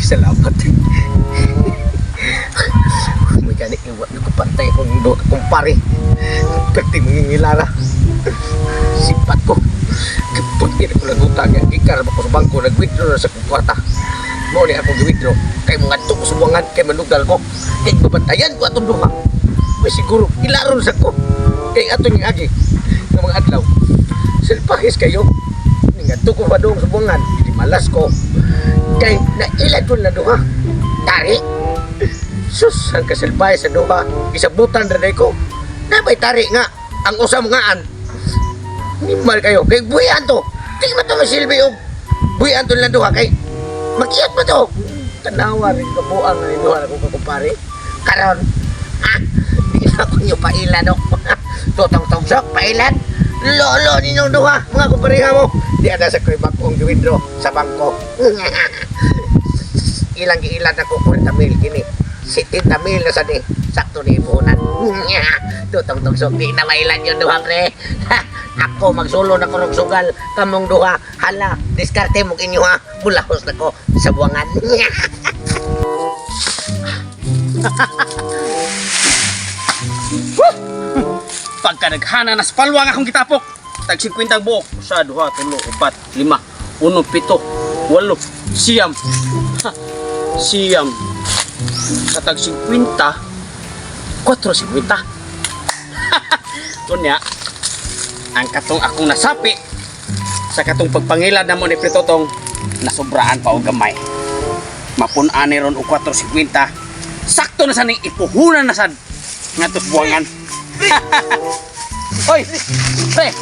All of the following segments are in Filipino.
salamat. May gani iwan ko pantay kung kumpare. Pati mangingilala. Sipat ko. Kapag ko lang utang yan, ikarap ako sa bangko, nag-withdraw na sa kwarta. Muli ako nag-withdraw. Kay mga subuangan, kay manugal ko. Kay babantayan ko atong duha. May siguro, ilaron sa ko. Kay atong yung agi ng mga adlaw. Silpahis kayo. Ningadto ko ba doong subuangan. Hindi malas ko. Kay nailan ko na duha. Tari. Sus, ang kasilpahis sa duha. Isabutan na ko. Nabay tari nga. Ang usam ngaan. Nimal kayo. Kay buhian to. Di ba ito masilbi o? Buhian to lang duha. Kay makiyot mo to. Tanawa rin kabuang na duha na kong kakumpare. Karon. Di na ko nyo pailan o. Tutong-tongsok, pailan. Lolo ninyong duha. Mga kumpariha mo. Di ada sa ko'y bakong withdraw sa bangko. Ilang ako 40 mil kini. 70 mil na sa di. Sakto ni ipunan. Tutong-tongsok. Di na mailan yung duha, pre. Ako magsulo na ko ng sugal. Kamong duha. Hala, diskarte mo kinyo ha. Bulahos na ko sa buwangan. Pagka naghana na sa palwang akong kitapok. Tag 50 buok. Sa 2, 3, 4, 5, 1, 7, 8, siyam. Siyam. Sa tag 50, 4.50. Kunya, ang katong akong nasapi sa katong pagpangilad na mo ni Pritotong nasobraan pa o gamay. Mapun-an ni ron o 4.50. Sakto na sa ning ipuhunan na sad nga tos buwangan. Oy, pre,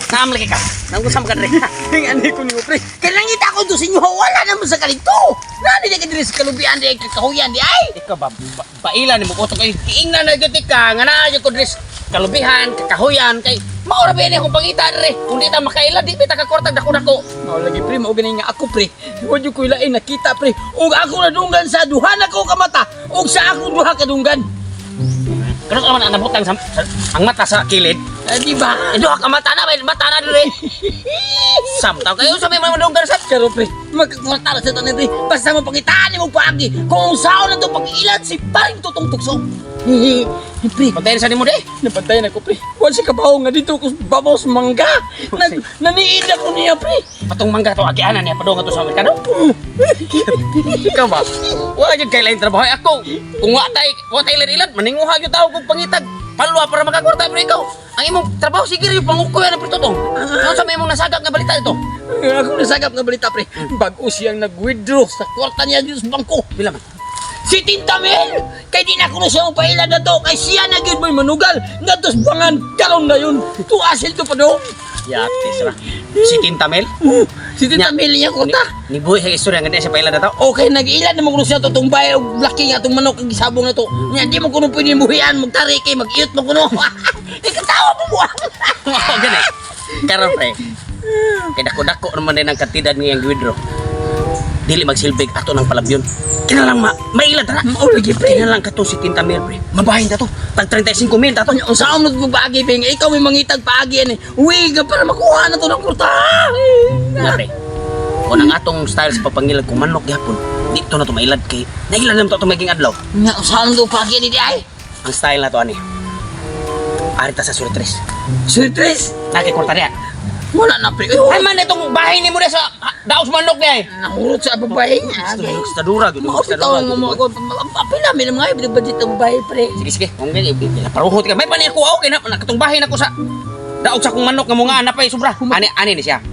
naam lagi ka. Nangusam ka, pre. Ani ko niyo, pre. Kailangan kita ako doon sa inyo. Wala naman sa kalito. Nani na ka diri sa kalubian di ay kakahuyan di ay. Ikaw ba, bailan ni mo ko kay kiingnan na gati ka. Nga na ko diri kalubihan, kakahuyan kay maura ba ni akong pangita diri. Kung di ta makaila di bita ka kwartag dako-dako. Mao lagi, pre, mao gani nga ako, pre. Wa jud ko ilain nakita, pre. Ug ako nadunggan sa duha na ko ka mata. Ug sa akong duha kadunggan. Kano ka man nabutang ang mata sa kilid? Di ba? Duha ka mata na, may mata na dire. Samtaw kayo sa may madunggan sa karo, pre. Magkakwarta sa tanan dire. Basta mo pangitaan mo paagi. Kung sao na to pag-ilan si paring tutong tukso. Pre, patayin sa nimo de. Napatayin ako, pre. Wala si kabaw nga dito ko babaw sa mangga. Naniid ako niya, pre. Patong mangga to agianan niya padong to sa merkado. Ikaw ba? Wala jud kay lain trabaho ako. Kung wa tay ilad maninguha gyud tao kog pangitag. Palwa para makakwarta, pre, ikaw. Ang imong trabaho sige yung pangukoy na Pritotong. Ano sa may imong nasagap nga balita ito? Ako nasagap nga balita, pre. Bago siyang nag-withdraw sa kwarta niya dito sa bangko. Bila man? Si Tinta Mel! Kay di na ko na siya magpailan na to. Kay siya na gyud mo'y manugal. Natos bangan. Karon na yun. Tuasil to pa doon. Yatis ra. Si Tinta Mel? Si Tinta Mel niya kota. Ni buhay sa istorya nga di siya pailan na to. Okay, nag-ilan naman ko siya to. Itong bahay o laki nga itong manok ang gisabong na to. Nga di mo kuno pwede buhian. Magtari kay mag-iyot mo kuno. Ikatawa mo buwan. Oo, gani. Karon, pre. Kay dako-dako naman din ang kantidad ngayang withdraw. Dili magsilbig ato ng palabyon. Kinalang mailad ra. Lagi, pre. Kinalang ka to si Tinta Mel, pre. Mabahin ka to. Tag 35 mil tato. Ang saan mo magpaagi, pre. Ikaw may mangitag paagi yan eh. Uwi ka para makuha na to ng kurta. Nga, pre. Kung ang atong style sa papangilad kung manok yapon, dito na to mailad kay nailad naman to itong maging adlaw. Nga, saan to paagi yan ay? Ang style na to, ani. Arita sa Suritres. Suritres? Nakikurta niya. Wala na, pre. Ay man, itong bahay ni mo na sa daos manok niya eh. Nahurot sa babae niya. Sa dura, gano'n. Maulit mo ako. Apila, may mga ibig-budget ang bahay, pre. Sige, sige. Kung ganyan, paruhot ka. May panir ko, okay na. Nakatong bahay na ko sa daog sa kong manok nga mga anak pa eh, sobra. Ani ni siya.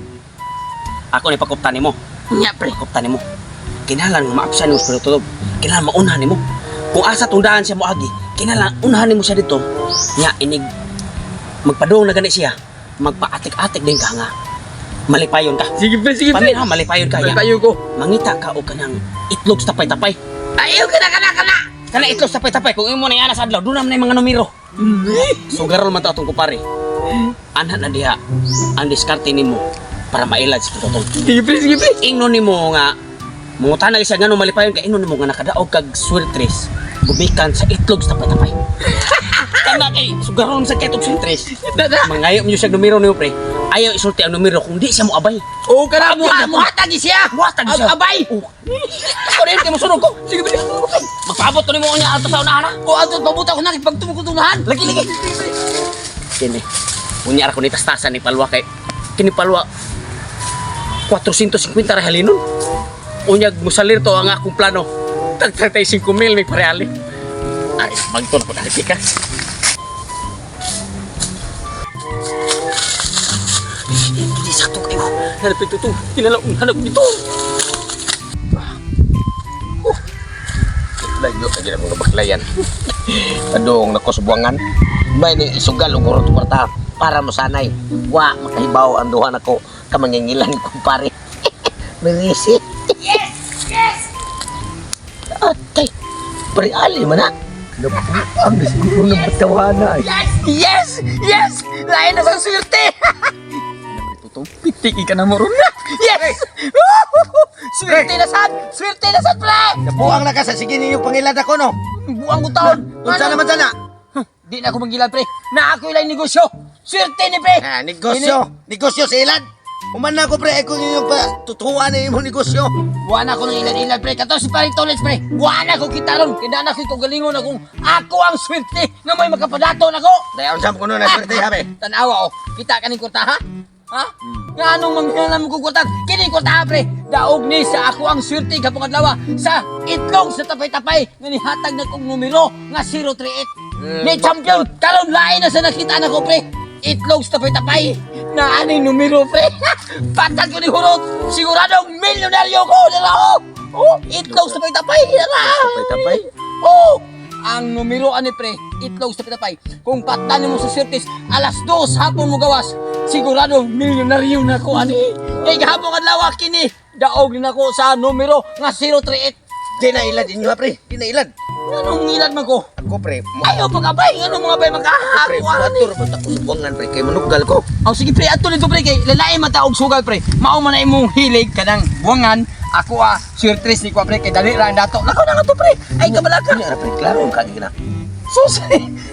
Ako ni pakuptan ni mo. Nya, pre. Pakuptan ni mo. Kinalang maapsan mo sa tutulog. Kinalang maunahan ni mo. Kung asa tundaan siya mo agi, kinalang unahan ni mo siya dito. Nya, inig magpadong na gani siya. Magpaatik-atik din ka nga. Malipayon ka. Sige, pre, sige, pre. Pamin, malipayon ka. Malipayon ko. Mangita ka o kanang itlog sa tapay-tapay. Ayaw ka na. Kana itlog sa tapay-tapay. Kung imo na yana sa adlaw, doon naman na yung mga numero. So, garol man ito atong kupare. Anak na diha, ang diskarte ni mo para mailad sa tututong. Sige, pre, sige, pre. Ingno ni mo nga, mungutan na isa nga nung malipayon ka, ingno ni mo nga nakadaog kag Suritres, bumikan sa itlog sa tapay-tapay. Kana kay sugaron sa ketog sintres. Mangayop niyo siya numero niyo, pre. Ayaw isulti ang numero kung di siya mo abay. Oo ka na mo. Muhatag siya. Muhatag siya. Abay. Ako rin, kayo masunod ko. Sige, sige. Magpaabot ko ni mo niya ato sa unahan ha. O ato, pabuta ko na pagtumukutunahan. Lagi, lagi. Kini, unya ako ni tastasan ni Palwa kay kini Palwa 450 rahalinon. Unyag musalir to ang akong plano. Tag 35,000 may pareali. Ay, magtulog ko na ka. Hindi sakto kayo. Hanap ito ito. Kinalaong hanap nito. Layo lagi na mga baklayan. Adong nakosubuangan. May ning isugal og urot kwarta para mosanay. Wa makahibaw ang duha nako ka mangingilan kumpare. Merisi. Yes! Yes! Atay. Pare ali man na. Ang siguro na batawana. Yes! Yes! Yes! Lain na sa swerte! Pitik ka na mo ron na! Yes! Swerte na sad! Swerte na sad, pre! Nabuang na ka sa sige ninyo pangilad ako no. Buang ko taon! Unsa naman sana? Di na ako manggilad, pre! Na ako ilang negosyo! Swerte ni, pre! Ah, negosyo sa ilad. Uman na ko pre, ako yung pa tutuan na imong negosyo. Buwan ako ng ilan-ilan, pre! 14 pa rin tolets, pre! Buwan ako kita ron! Kinaan ako ikaw galingon akong ako ang swerte na may makapadato na ko! Dayon sam ko no na swerte habe. Tanawa, oh! Kita ka ning kurta, ha? Ha? Nga anong mangyalam ko kurta? Kini kurta, pre! Daog ni sa ako ang swerte kapong adlaw sa itlog sa tapay-tapay nga nihatag na kong numero nga 038. Ni champion! Karon lain na sa nakita na ko, pre! Itlog sa tapay-tapay na aning numero, pre! Patag ko ni Hurot! Siguradong milyonaryo ko! Dala, oh! Itlog sa tapay-tapay! Dala! Tapay-tapay? Oh! Ang numero ani pre, itlog sa pitapay. Kung patan mo sa surtis, alas 2 hapon mo gawas. Sigurado milyonaryo na ko ani. Kay gahapon adlaw kini, daog din ako sa numero nga 038. Dinailad inyo ha pre, dinailad. Anong ngilad man ko? Ako pre, Ayaw pagabay, anong mga bay pre, magkahako ani. matur mo tapos buwangan pre, kay manugal ko. Ang sige pre, ato nito pre kay lalai mataog sugal pre. Mao man na imong hilig kanang buwangan. Ako surtres ni ko pre kay dali ra ang dato. Nako na nga to pre. Ay kabalaga. Kanya ra pre, klaro ang kagi na. Sus,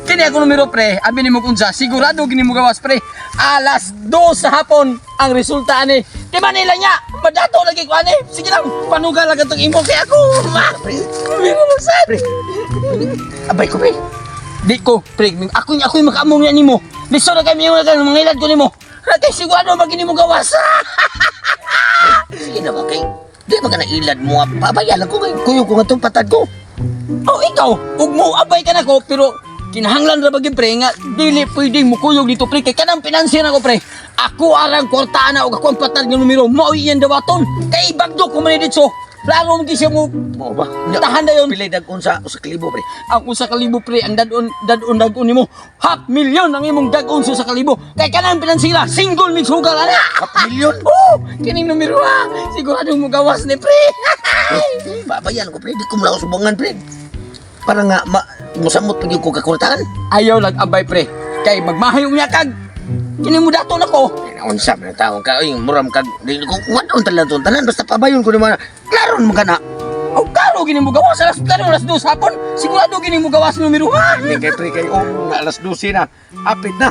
kini ako numero pre, abi ni mo kunsa, sigurado gini mo gawas pre. Alas 2 sa hapon ang resulta ani. Di ba nila niya? Madato lagi ko ani. Sige lang, panugal lang itong imo kay ako. Pre, Miro mo sad. pre. Abay ko pre. Di ko, pre, ako yung makaamong niya nimo. Listo na kami yung mga ilad ko nimo. Kay sigurado magini mo gawas. Sige na ba kay? Di ba ka na ilad mo? Pabayalan ko kay kuyo ko nga itong patad ko. Oh, ikaw, ug mo abay ka na ko pero kinahanglan ra bagid pre nga dili pwedeng mukuyog dito pre kay kanang pinansin ako pre. Ako arang kwartaan na og ako ang patad nga numero mao iyan dawaton. Kay bagdo ko man dito. Plano mo siya mo Mo ba? tahan na yon. Pilay dagon sa klibo pre. Ang usa ka libo pre ang dadon nimo. 500,000 ang imong dagon sa kalibo. Kay kanang pinansila single mix hugal ana. 5,000,000? Oh, kining numero sigurado mo gawas ni pre. Babayaran ko pre, di ko mula ko sumbungan pre. Para nga musamot pag yung kakurtaan. Ayaw lang abay pre. Kay magmahayong niya kag kining mo dato nako. Unsa man taong ka ay muram kag dili ko wadon tanan basta pabayon ko naman. Klaro mo kana. Oh, karo gini mo gawas alas 2 hapon. Sigurado gini mo gawas numero Ni kay pre kay nga alas 12 na. Apit na.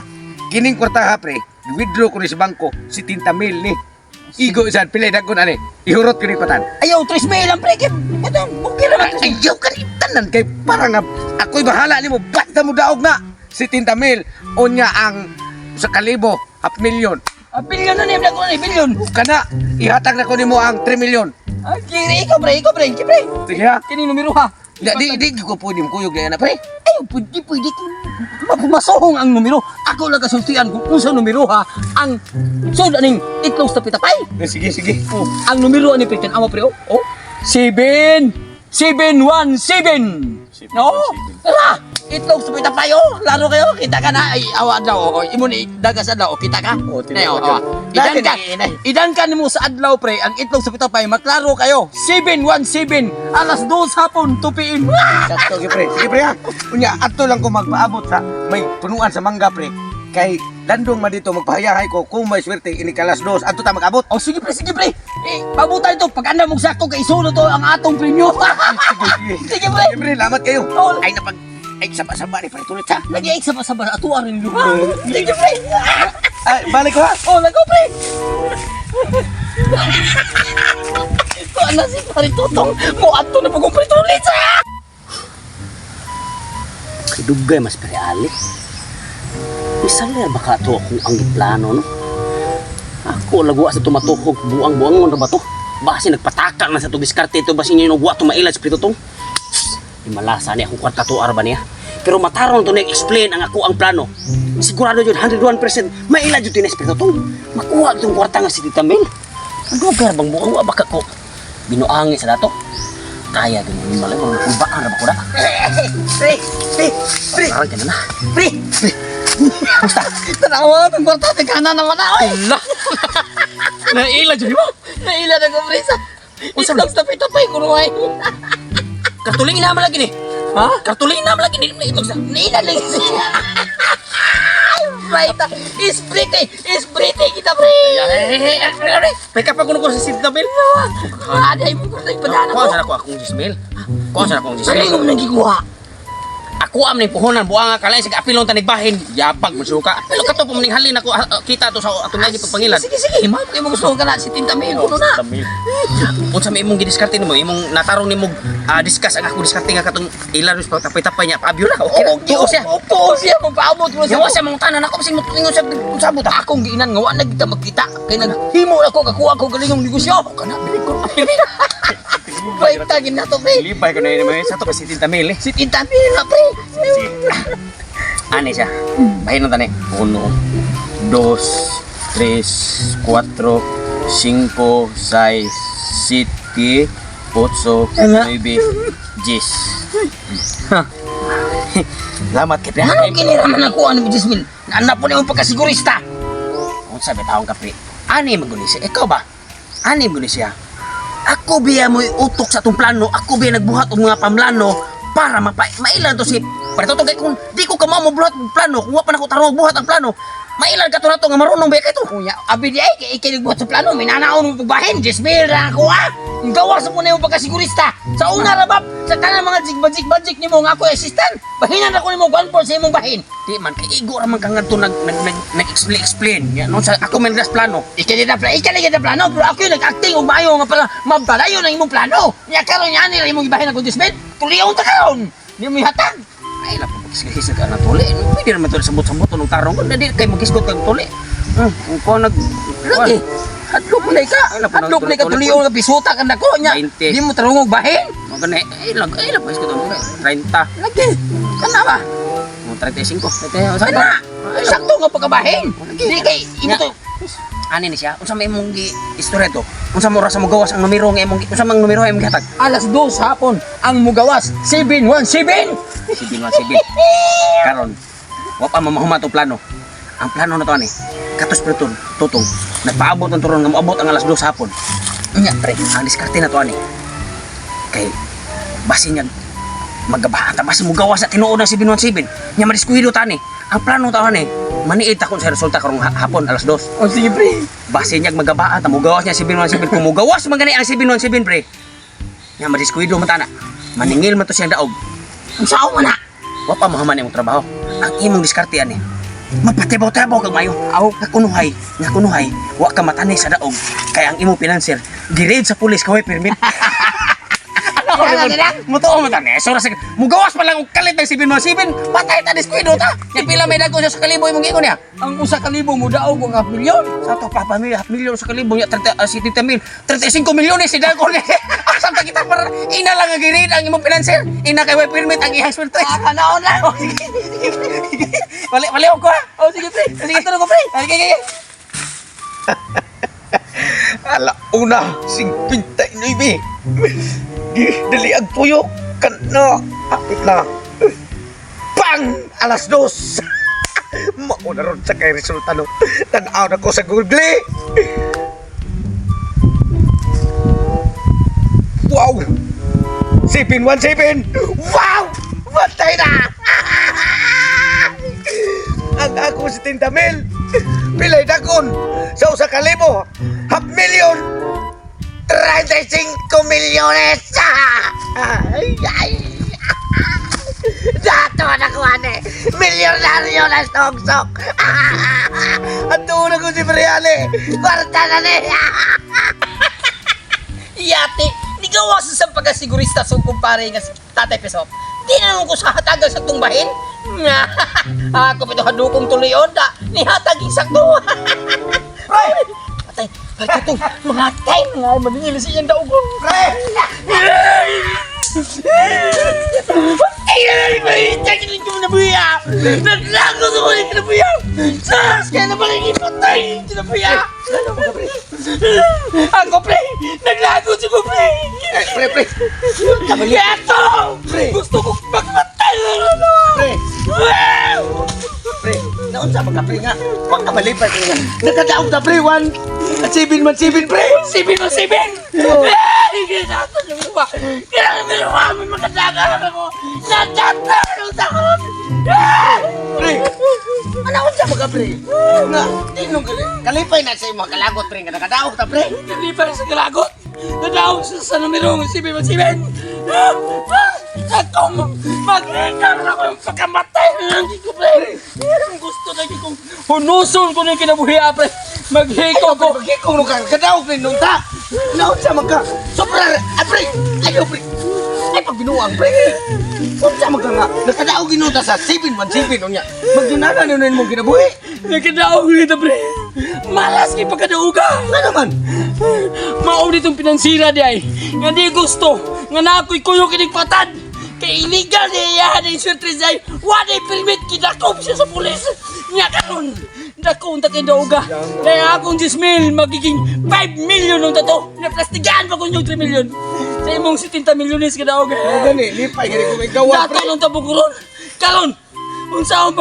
Kining kwarta ha pre. Withdraw ko ni sa bangko 70,000 ni. Igo isan pilay dagon ani. Ihurot ko ni patan. Ayaw 3,000 lang pre kay patang bukir naman to. Ayaw ka ni tanan kay para nga ako'y bahala nimo basta mo daog na 70,000 unya ang sa kalibo 500,000. Bilyon na niya ko ni bilyon. Kana ihatag na ko nimo ang 3 million. Ay, kiri ikaw pre. Sige ha. Kini numero ha. Di ko pwede mo kuyog na pre. Ay, pwede mapumasahong ang numero. Ako lang kasultian kung unsa numero ha. Ang sudaning itlog sa pitapay. Sige. Oh, ang numero ni Pritan ama pre. Oh. 717. No? Tara! Itlog sa pitapay oh. Laro kayo. Kita ka na. Ay, awa daw. Oh, imon dagas adlaw. Kita ka? Oh, Nay, oh, tinawa ka. Idan ka nimo sa adlaw pre. Ang itlog sa pitapay. Maklaro kayo. 717. Alas 2 hapon. 2 PM. Sakto pre. Sige pre ha. Unya ato lang ko magpaabot sa may punuan sa mangga pre. Kay landong ma dito magpahayahay ko kung may swerte ini kalas 2 ato ta magabot. Oh, sige pre. Pabutan ito. Pag anda mong sakto kay isulo to ang atong premyo. Sige pre. Pre, salamat kayo. Oh. Ay napag Ay, saba-saba ni pre tulit ha. Lagi ay saba-saba atuwa rin luha. Sige pre. Ay, balik ko ha. Oh, lago pre. Ito na si pare tutong. Mo ato na pagong pre tulit ha. Kadugay mas pre ali. Misalnya baka to ako ang giplano no. Ako lagwa sa tumatuhog buang-buang mo na ba to? Basi nagpatakal na sa to diskarte ito basi niyo nagwa to mailad sa pritutong. Malasa niya kung kwarta to arba niya. Pero mataron to na-explain ang ako ang plano. Sigurado yun, 101% mailad yun tinas pritutong. Makuha itong kwarta nga si Tita Mel. Ang lugar bang buang wa baka ko. Binuangi sa dato. Kaya din yung malay mo kulbaan na ba ko na. Pre! Parang ka na. Pre! Basta, tanawa itong kwarta tigana naman na oy. Nailad yun mo. Nailad ako pre sa itlog sa pito pa yung kuruhay. Kartulingin naman lagi nih. Ha? Kartulingin naman lagi nih. Nailad lagi siya. Right. Isprite kita pre. May kapagulo ko sa Sintabel. Ada yung ko sa ipadana ko. Kuha akong Gismel. Kuha sa akong Gismel. Ano yung nagikuha? Ako am ning puhunan buang kalay sig apilon tanigbahin yapag musuka pero kato pa maning halin ako kita to sa atong lagi pagpangilan sige mao kay mo gusto ka na si Tinta Mel kuno na unsa may imong gidiskarte nimo imong natarong nimo discuss ang ako diskarte nga katong ilan pa tapay-tapay niya paabyo na okay tuo siya magpaabot mo siya mong tanan ako bising motingon sa sabot akong giinan nga wa na kita magkita kay naghimo ako kakuha ko galingong negosyo kana bili ko Baik tagin na to, pre. Lipay ko na yun naman sa to kasi Tinta Mel eh. Si Tinta Mel na, pre. Ani siya. Bahin na tani. 1, 2, 3, 4, 5, 6, 6, 7, 8, 9, 10. Salamat kay pre. Ano kiniraman ako ano mo, Jasmine? Anak po na yung pagkasigurista. Kung sabi taong ka pre. Ani magunis siya. Ikaw ba? Ani magunis siya. Ako biya mo utok sa atong plano, ako biya nagbuhat og mga pamlano para mailan to si Pareto to kay kung di ko kamo mo buhat og plano, kung wa pa nako tarong buhat ang plano. Mailan ka to nato nga marunong ba kay to? Kuya, abi di ay kay nagbuhat sa plano, minanaon mo pagbahin, Jesmil ra ako ha. Gawas mo na yung pagkasigurista. Sa una rabab, sa kanang mga jig-bajik nimo nga ako assistant. Bahinan ako nimo 1 sa imong bahin. Di man kay igo ra man ka ngadto nag-explain. Ya no sa ako man gas plano. Ikali na plano, pero ako yung nag-acting og maayo nga pala mabalayo na imong plano. Nya karon yan ni imong ibahin ako Jesmil. Tuliyon ta karon. Di mo ihatag. Ay la pagkisgahis ka na tuli. Pwede naman to sabot-sabot nung tarong ko dili kay magisgot kag tuli. Ko nag lagi. Hadlok mo na ka. Hadlok na ka tuliyon nga bisuta ka nako nya. Di mo tarong og bahin. Mo gani ay lag pagkis ko to 30. Lagi. Kana ba? Mo 35. Kana. Sakto nga pagkabahin. Di kay imo to. Ani ni siya? Unsa may imong istorya to? Unsa mo ra sa gawas ang numero nga imong unsa mang numero imong gihatag? Alas 2 hapon ang mugawas 717. 717. Karon, wa pa mamahuman to plano. Ang plano na to ani, katos preton, tutong. Nagpaabot ang turon nga moabot ang alas 2 hapon. Nya pre, Ang diskarte na to ani. Kay basi niya magabahan ta basi mugawas sa tinuod ng 717. Nya madiskuido ta ni. Ang plano ta ani, maniid ta kon sa resulta karong hapon alas 2. o sige pre. Basi niya magabaan ta mugawas niya 717 kung mugawas man gani ang 717 pre. Nya madiskuido man ta na. Maningil man to siyang daog. Ang sao man na. Wa pa mahuman imong trabaho. Ang imong diskarte ani. Magpatibaw-tabaw kag mayo. Aw nga kunuhay, wa ka matani sa daog. Kay ang imong financer gireid sa pulis kaway permit. Mutuo mo tani. So ra mugawas pa lang og kalit ng 717. Patay ta diskuido ta. Nya pila may dagko sa kalibo imong ingon niya. Ang usa ka libo mo daog og 5 milyon. Sa to pa milyon sa kalibo nya 30 mil. 35 milyon si dagko ni. Asa ta kita para ina lang ang gireid ang imong financer. Ina kay way permit ang ihang sweldo. Kanaon lang. Balik ko ha. O sige pre. Sige tulong ko pre. Okay. Ala una 59. Dali ang puyo kana hapit na. Pang alas 2. Mauna ron sa kay resulta no. Tan-aw na ko sa Google. Wow! 717! Wow! Matay na! Ang ako si Tinta Mel, pilay dakon sa usa ka libo, 500,000, 35 milyones! Ay, ay! Dato na ko ane. Milyonaryo na stoksok. Ato na ko si Briale. Kwarta na ni. Iyate, nigawa sa pagkasigurista sa kumpare nga si Tatay Pesok. Di na naman ko sa hatagal sa tungbahin. Ako pito hadukong tuloy da. Ni hatag isakto. Patay, patay, mga tay, mga maningil siya daw ko. Pre! Patay na lang, mahintay ka rin ko na buya. Naglago sa mga ka na buya. Sas, kaya na pala yung patay ka na buya. Ako, pre, naglago si mo, pre. Pre! Ito! Pre! Gusto ko magpatay na ano. Pre! Pre! Naon sa mga pre nga? Huwag ka malipad nga. Nakadaog na pre, 1 at 7 man 7 pre! Sibin mo, sibin! Oo. Hindi na ito na ba? Kailangan mo yung kami magkasagahan ako. Nagtatalo sa akin! Pre! Ano sa mga pre? Nga, tinong kalipay na sa mga kalagot pre nga nakadaog na pre! Hindi pa rin sa galagot. Nadawag sa numero sibin mo, sibin! Ako, mag-ikan ako yung pagkamatay na hindi ko, pre! Ang gusto na kong hunuson ko na yung kinabuhi, pre! Maghiko ko! Magkikong nung kadaog na nung ta! Naon sa mga sobra! Pre! Ayaw pre! Ay pag binuang pre! Kung sa mga nga, nakadaog inuta sa 717 unya. Magdunana na nun mong kinabuhi. Nagkadaog nito, pre! Malas kay pagkadauga! Nga naman! Maunit itong pinansira di ay. Nga di gusto. Nga na ako'y kuyo kinigpatad. Kay illegal niya iyahan na yung surprise ay wala permit kidakop siya sa pulis. Nga karon. Dakong takay dauga. Kaya akong 10 mil magiging 5 million ng tato. Naplastigaan pa ko yung 3 million. Sa imong 70 milyones ka dauga. Ano gani, lipay gani kung may gawa Dato pre! ng tabukuron. Karon. Unsaon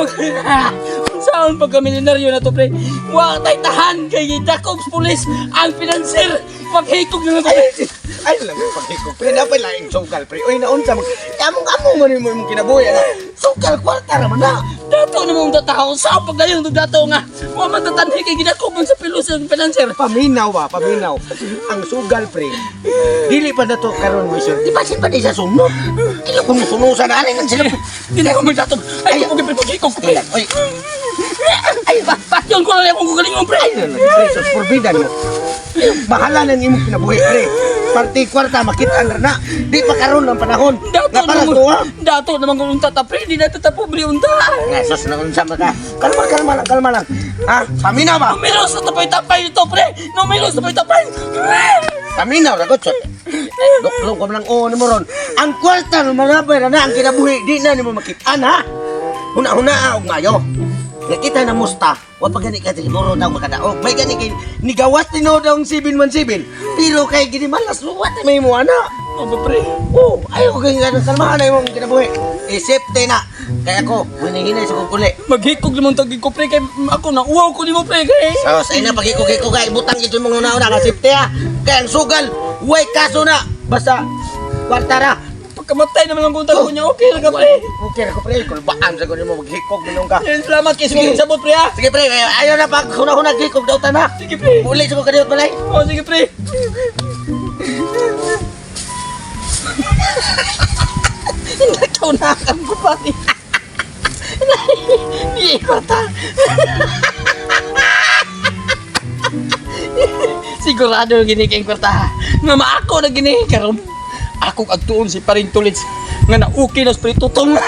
pagka milyonaryo na to, pre? Wa tay tahan kay gidakop sa pulis ang financier. Maghikog na lang ko, pre. Ay lang yung pagkikong pre, napay laing sungkal pre. Uy, naon sa mga, among man yung kinabuhi na. Sungkal, kwarta naman na. Dato na mong tataho sa pagdayon ng dato nga. Wa matatanhi kay gidakop man sa pilos ang financier. Paminaw ba, paminaw. Ang sugal pre, dili pa na to karon mission. Di ba siya pa di sa sunod? Kaya kung sunusan na rin sila. Hindi ko magdato. Ay, ko gipit paghikog ko, pre. Uy, Ay, bakyon ko na lang kung galing mo, pre. ay na pre, sus forbidan mo. Bahala na imong kinabuhi pre. Parti kwarta makita na. Di pa karon ng panahon. Dato Nga para tuwa. dato naman kung unta ta, pre. Di na ta pobre unta. Nga sus na unsa ka. Kalma lang. Ha? Paminaw ba? Numero sa tapay-tapay nito, pre. Numero sa tapay-tapay. Paminaw ra gud. Doklong ko lang ni mo ron. Ang kwarta ng mga pera na ang kinabuhi, di na nimo makitaan ha. Huna-huna og mayo. Nakita na musta, wa pa gani ka siguro daw makadaog. May gani kay nigawas tinood ang 717. Pero kay gini malas luwat may mo ana. Opo, pre. Oh, ayo kay nga kalmahan na imong kinabuhi. Safety na. Kaya ako, hinihinay sa kukuli. Maghikog naman tagi ko, pre. Kay ako na uwaw ko ni mo, pre. Kay So, sa ina pagkiko-kiko kay butang ito mong una-una ka safety ha. Kaya ang sugal, way kaso na. Basta kwarta ra. pagkamatay naman ang kunta ko niya. Okay na ka, pre. Okay ra ko pre, kulbaan sa kunin mo maghikog minong ka. Salamat kay sige sabot, pre, ha. Sige pre, ayaw na pag huna-huna gikog daw ta na. Sige, pre. Uli sa ko kadiyot balay. Oh, sige, pre. Nagkaunakan ko, pati. Hindi ko ta. Sigurado gini kay kwarta. Nga maako na gini karon. Ako agtuon si Paring Tulits nga nauki na sa tutong.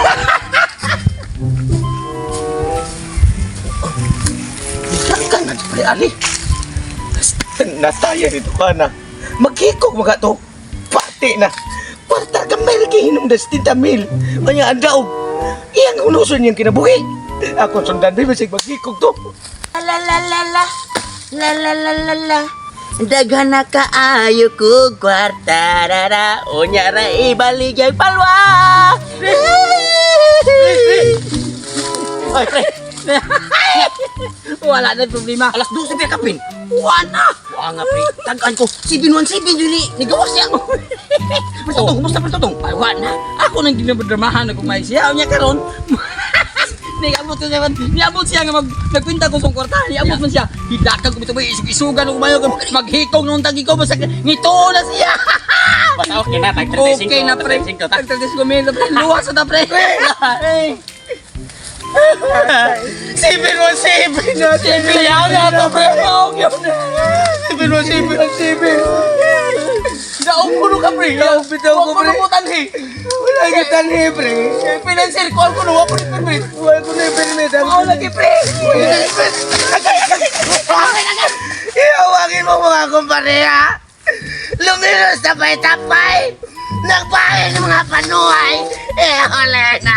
Kan na pre ali. Nasaya dito ka na. Maghikog mga to. Pati na. Kwarta ka may hinom das tintamil. Kanya andaw. Iyang hunuson yung kinabuhi. Ako sundan din masig maghikog to. La la la la la la la la la daghan na kaayo ko kwarta rara onya ra ibaligay palwa. Ay, pre. Wala na problema. Alas 12 pa kapin. Wala. Wa nga pre, tagaan ko 717 yun nigawas siya. Pertutong, kumusta pertutong? Ay, wala. Ako nang ginadramahan ako may siya. Niya karon. Niabot ko naman. Niabot siya nga nagpinta ko sa kwarta. Niabot man siya. Hidakag ko bito ba isug-isugan ko mayo maghikog nung tagi ko basta ngito na siya. Basta okay na, tag 35. Okay na, pre. 35 ta. Tagtagis ko minto, pre. Luwas na, pre. 717 na, Kaya na to, pre. Okay na. 717. Daong puno ka, pre. Daong bitaw ko, pre. Huwag mo tanhi. Wala ka tanhi, pre. Financier ko, ako na, wako ni permit. Wala ko na yung permit. Ako lagi, pre. Iawagin mo mga kumpare, ha? Lumilos na tapay-tapay. Nagbahay ng mga panuhay. Huli na.